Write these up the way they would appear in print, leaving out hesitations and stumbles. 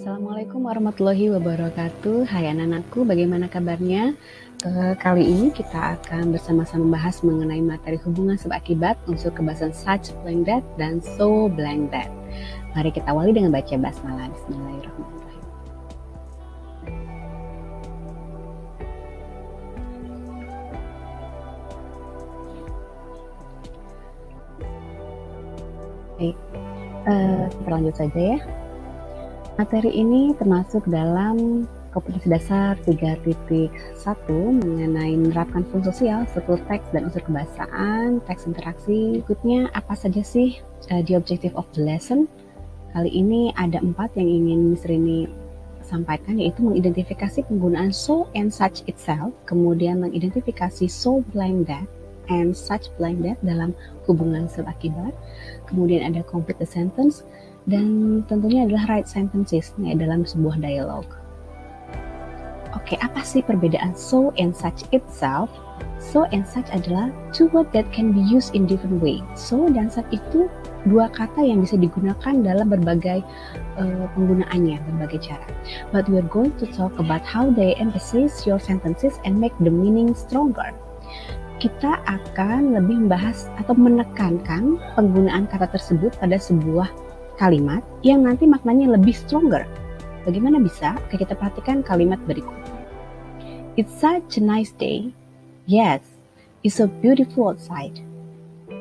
Assalamualaikum warahmatullahi wabarakatuh. Hai anak-anakku, bagaimana kabarnya? Kali ini kita akan bersama-sama membahas mengenai materi hubungan sebab akibat, unsur kebahasan such blank that dan so blank that. Mari kita awali dengan baca basmalah. Bismillahirrahmanirrahim. Baik, kita lanjut saja ya. Materi ini termasuk dalam kompetensi dasar 3.1 mengenai menerapkan fungsi sosial, struktur teks dan unsur kebahasaan, teks interaksi. Berikutnya, apa saja sih the objective of the lesson? Kali ini ada 4 yang ingin Miss Rini sampaikan, yaitu mengidentifikasi penggunaan so and such itself, kemudian mengidentifikasi so blank that and such blank that dalam hubungan sebab akibat, kemudian ada complete the sentence, dan tentunya adalah right sentences dalam sebuah dialog. Oke, apa sih perbedaan so and such itself? So and such adalah two words that can be used in different way. So dan such itu dua kata yang bisa digunakan dalam berbagai penggunaannya, berbagai cara. But we are going to talk about how they emphasize your sentences and make the meaning stronger. Kita akan lebih membahas atau menekankan penggunaan kata tersebut pada sebuah kalimat yang nanti maknanya lebih stronger. Bagaimana bisa? Oke, kita perhatikan kalimat berikut. It's such a nice day. Yes, it's so beautiful outside.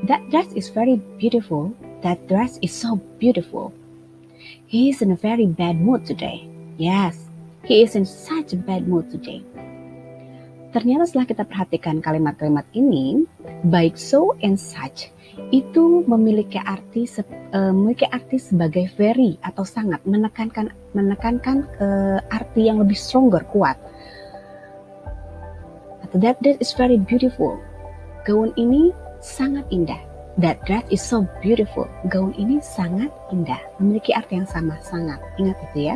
That dress is very beautiful. That dress is so beautiful. He is in a very bad mood today. Yes, he is in such a bad mood today. Ternyata setelah kita perhatikan kalimat-kalimat ini, baik so and such itu memiliki arti sebagai very atau sangat, menekankan arti yang lebih stronger, kuat. Atau that dress is very beautiful. Gaun ini sangat indah. That dress is so beautiful. Gaun ini sangat indah. Memiliki arti yang sama, sangat. Ingat itu ya.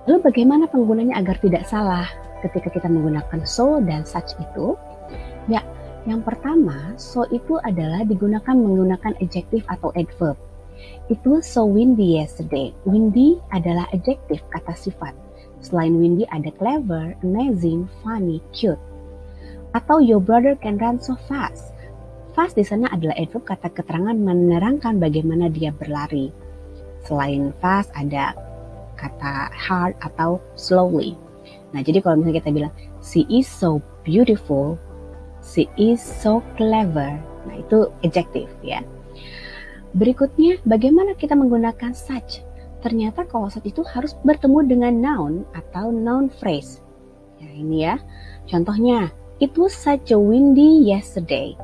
Lalu bagaimana penggunanya agar tidak salah ketika kita menggunakan so dan such itu? Ya, yang pertama, so itu adalah digunakan menggunakan adjective atau adverb. It was so windy yesterday. Windy adalah adjective, kata sifat. Selain windy ada clever, amazing, funny, cute. Atau your brother can run so fast. Fast di sana adalah adverb, kata keterangan menerangkan bagaimana dia berlari. Selain fast ada kata hard atau slowly. Nah, jadi kalau misalnya kita bilang she is so beautiful, she is so clever, nah itu adjective ya. Berikutnya, bagaimana kita menggunakan such? Ternyata kalau such itu harus bertemu dengan noun atau noun phrase. Ya, ini ya. Contohnya, it was such a windy yesterday.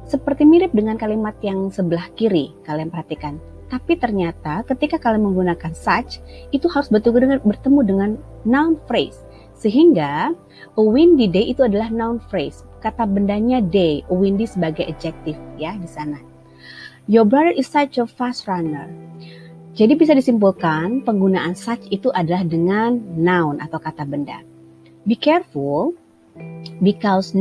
Seperti mirip dengan kalimat yang sebelah kiri, kalian perhatikan. Tapi ternyata ketika kalian menggunakan such, itu harus bertemu dengan noun phrase. Sehingga a windy day itu adalah noun phrase. Kata bendanya day, a windy sebagai adjective ya di sana. Your brother is such a fast runner. Jadi bisa disimpulkan penggunaan such itu adalah dengan noun atau kata benda. Be careful because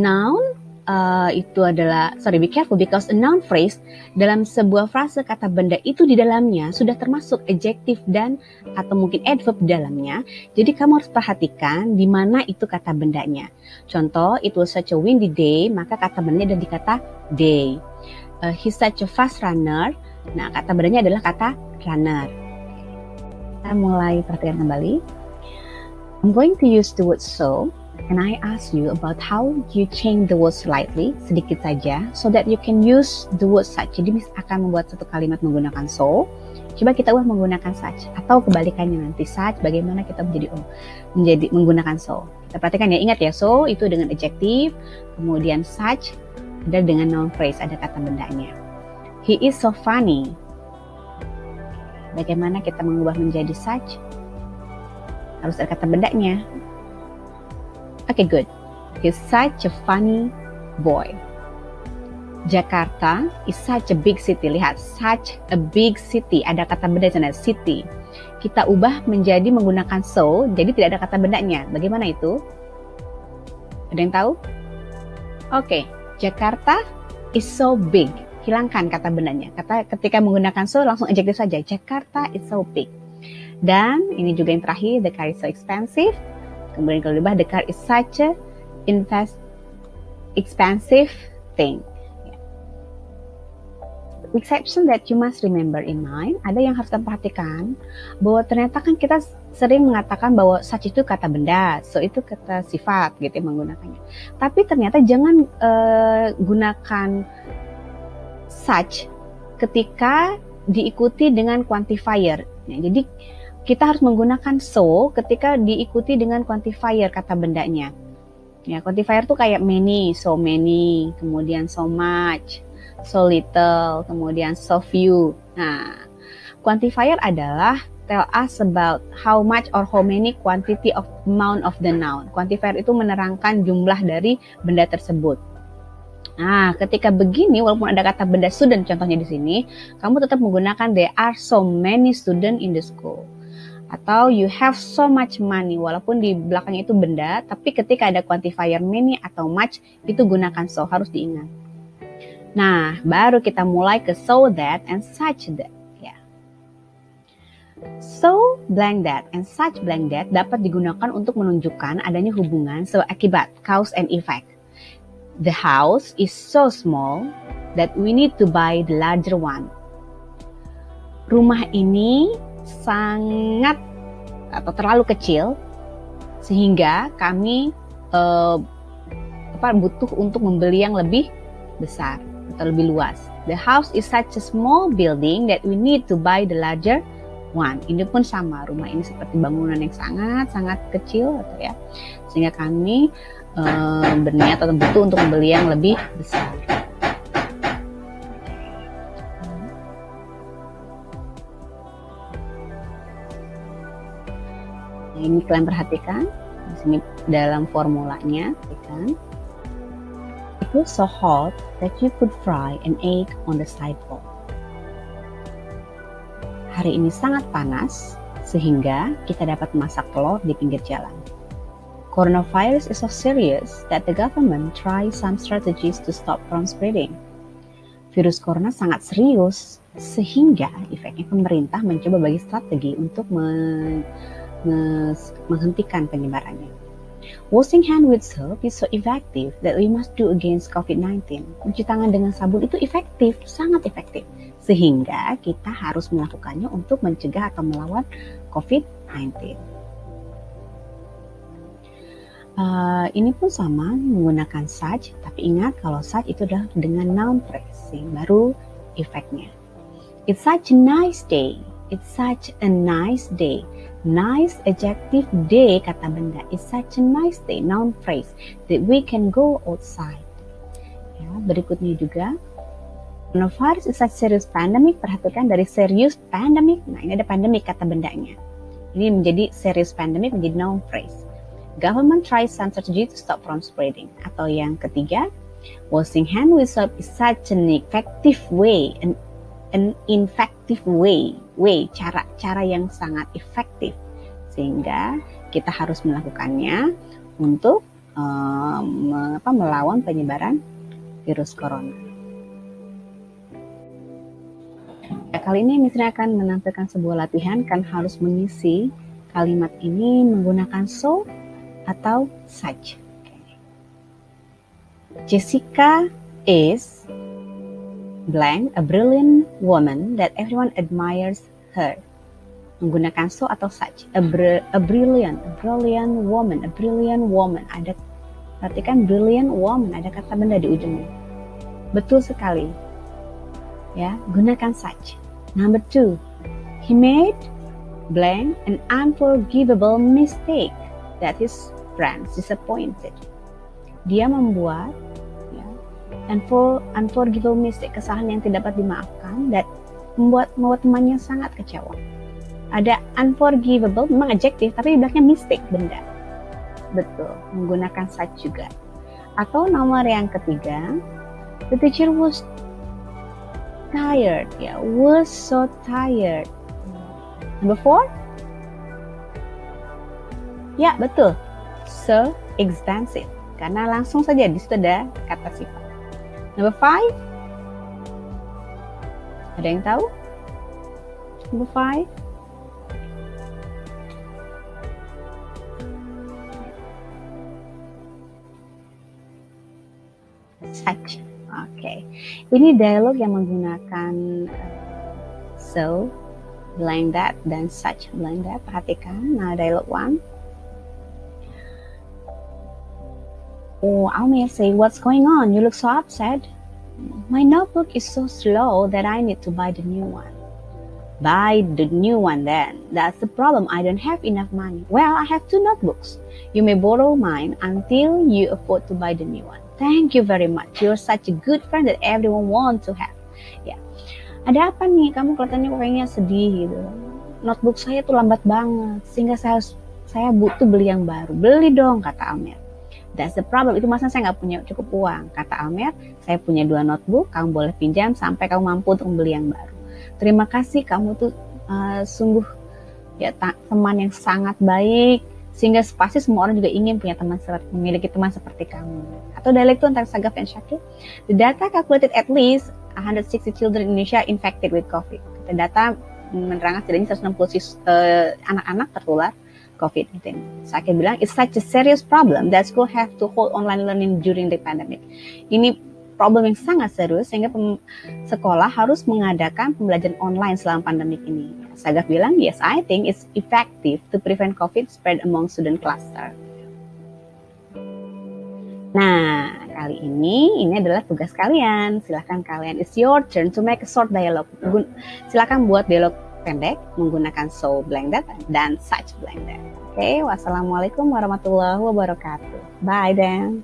be careful because a noun phrase dalam sebuah frase kata benda itu di dalamnya sudah termasuk adjective dan atau mungkin adverb di dalamnya. Jadi kamu harus perhatikan di mana itu kata bendanya. Contoh, it was such a windy day, maka kata bendanya ada di kata day. He's such a fast runner. Nah, kata bendanya adalah kata runner. Kita mulai perhatikan kembali. I'm going to use the word so. And I ask you about how you change the word slightly, sedikit saja, so that you can use the word such. Jadi Miss akan membuat satu kalimat menggunakan so. Coba kita ubah menggunakan such. Atau kebalikannya nanti such, bagaimana kita menjadi menggunakan so. Kita perhatikan ya, ingat ya, so itu dengan adjective, kemudian such ada dengan noun phrase, ada kata bendanya. He is so funny. Bagaimana kita mengubah menjadi such? Harus ada kata bendanya. Okay, good. He's such a funny boy. Jakarta is such a big city. Lihat, such a big city. Ada kata benda di sana, city. Kita ubah menjadi menggunakan so, jadi tidak ada kata bendanya. Bagaimana itu? Ada yang tahu? Okay, Jakarta is so big. hilangkan kata bendanya. Ketika menggunakan so langsung adjektif saja. Jakarta is so big. Dan ini juga yang terakhir, the car is so expensive. Kemudian kalau diubah, the car is such a expensive thing. Exception that you must remember in mind, ada yang harus kita perhatikan bahwa ternyata kan kita sering mengatakan bahwa such itu kata benda, so itu kata sifat gitu ya menggunakannya. Tapi ternyata jangan gunakan such ketika diikuti dengan quantifier. Ya, jadi kita harus menggunakan so ketika diikuti dengan quantifier kata bendanya. Ya, quantifier tuh kayak many, so many, kemudian so much, so little, kemudian so few. Nah, quantifier adalah tell us about how much or how many quantity of amount of the noun. Quantifier itu menerangkan jumlah dari benda tersebut. Nah, ketika begini, walaupun ada kata benda student contohnya di sini, kamu tetap menggunakan there are so many students in the school. Atau you have so much money, walaupun di belakangnya itu benda, tapi ketika ada quantifier many atau much, itu gunakan so, harus diingat. Nah, baru kita mulai ke so that and such that. Ya. So blank that and such blank that dapat digunakan untuk menunjukkan adanya hubungan akibat, cause and effect. The house is so small that we need to buy the larger one. Rumah ini sangat atau terlalu kecil sehingga kami butuh untuk membeli yang lebih besar atau lebih luas. The house is such a small building that we need to buy the larger one. Ini pun sama, rumah ini seperti bangunan yang sangat kecil atau ya, sehingga kami berniat atau butuh untuk membeli yang lebih besar. Nah, ini kalian perhatikan di sini dalam formulanya, kan? It was so hot that you could fry an egg on the sidewalk. Hari ini sangat panas sehingga kita dapat masak telur di pinggir jalan. Coronavirus is so serious that the government tries some strategies to stop from spreading. Virus corona sangat serius sehingga efeknya pemerintah mencoba bagi strategi untuk menghentikan penyebarannya. Washing hand with soap is so effective that we must do against COVID-19. Cuci tangan dengan sabun itu efektif, sangat efektif. Sehingga kita harus melakukannya untuk mencegah atau melawan COVID-19. Ini pun sama menggunakan such, tapi ingat kalau such itu adalah dengan noun phrase yang baru efeknya. It's such a nice day. It's such a nice day. Nice adjective day kata benda. It's such a nice day noun phrase that we can go outside. Ya, berikutnya juga coronavirus is such serious pandemic. Perhatikan dari serious pandemic. Nah, ini ada pandemic kata bendanya. Ini menjadi serious pandemic menjadi noun phrase. Government tries some strategy to stop from spreading. Atau yang ketiga, washing hand with soap is such an effective way, an effective way, cara yang sangat efektif, sehingga kita harus melakukannya untuk melawan penyebaran virus corona. Ya, kali ini misalnya akan menampilkan sebuah latihan, kan harus mengisi kalimat ini menggunakan so atau such. Okay. Jessica is blank, a brilliant woman that everyone admires her. Menggunakan so atau such. A brilliant woman. Ada, perhatikan brilliant woman, ada kata benda di ujungnya. Betul sekali. Ya, gunakan such. Number 2, he made blank an unforgivable mistake that his friends disappointed. Dia membuat unforgivable mistake, kesalahan yang tidak dapat dimaafkan, dan membuat temannya sangat kecewa. Ada unforgivable, memang adjektif, tapi di belakangnya mistake, benda. Betul, menggunakan such juga. Atau nomor yang ketiga, the teacher was tired, ya, was so tired. Number 4, ya betul, so expensive, karena langsung saja di situ ada kata sifat. Number 5, Ada yang tahu? Number 5. Such. Oke. Ini dialog yang menggunakan so, blank that, dan such blank that. Perhatikan. Nah, dialog 1. Oh, Almir say, what's going on? You look so upset. My notebook is so slow that I need to buy the new one. Buy the new one then. That's the problem. I don't have enough money. Well, I have 2 notebooks. You may borrow mine until you afford to buy the new one. Thank you very much. You're such a good friend that everyone wants to have. Ya. Ada apa nih? Kamu kelihatannya kayaknya sedih gitu. Notebook saya tuh lambat banget sehingga saya butuh beli yang baru. Beli dong, kata Almer. That's the problem. Itu masalah saya nggak punya cukup uang. Kata Almer, saya punya 2 notebook. Kamu boleh pinjam sampai kamu mampu untuk membeli yang baru. Terima kasih, kamu tuh sungguh ya teman yang sangat baik, sehingga pasti semua orang juga ingin punya memiliki teman seperti kamu. Atau dialek itu antara Sagaf dan Syakir. The data calculated at least 160 children in Indonesia infected with COVID. Data menerangkan setidaknya 160 anak-anak tertular COVID-19. Syakir bilang, it's such a serious problem that school have to hold online learning during the pandemic. Ini problem yang sangat serius sehingga sekolah harus mengadakan pembelajaran online selama pandemik ini. Sagaf bilang, yes, I think it's effective to prevent COVID spread among student cluster. Nah, kali ini adalah tugas kalian. Silakan kalian, it's your turn to make a short dialogue. Silakan buat dialog pendek menggunakan so blank that dan such blank that. Oke, wassalamualaikum warahmatullahi wabarakatuh. Bye then.